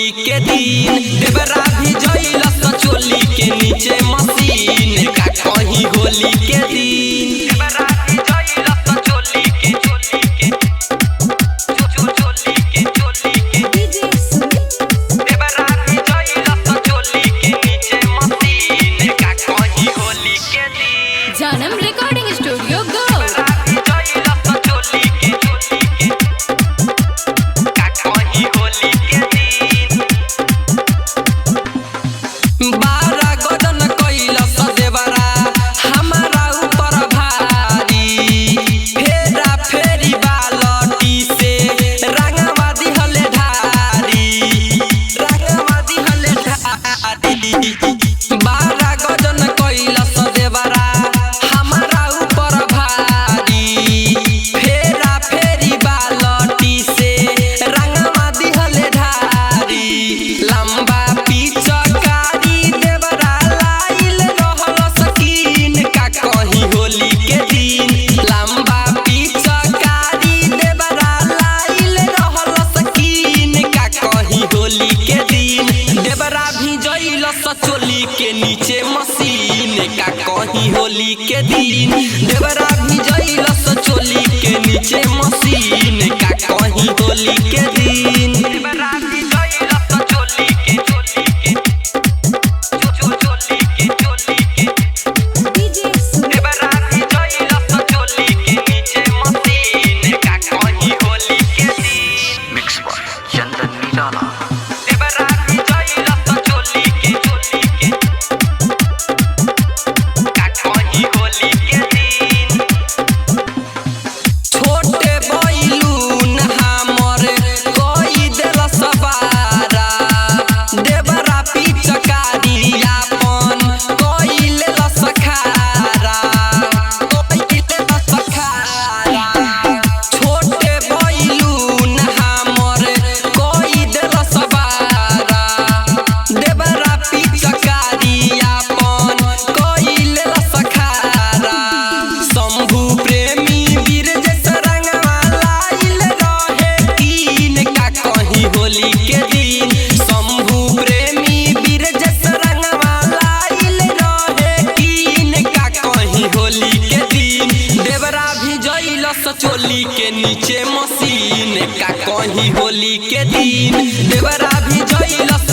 होली के दिन देवरा भी जइलस चोली के नीचे मशीन का कहीं होली के दिन देवरा भी जइलस चोली के देवरा भी जइलस चोली के नीचे मशीन का कहीं होली के दिन जानम रिकॉर्डिंग स्टूडियो गो चोली के नीचे मशीन का कहीं होली के दिन देवरा भी जइलस चोली के नीचे मशीन का कहीं होली के दिन देवरा भी जइलस चोली के देवरा भी जइलस चोली के नीचे मशीन का कहीं होली के दिन मिक्स बाय चंदन निराला देवरा भी जइलस चोली के होली के दिन शंभू प्रेमी वीर जस रंगवा लाइल रहे कीन का कहीं होली के दिन देवरा भी जइलस चोली के नीचे मशीन का कहीं होली के दिन देवरा भी जइलस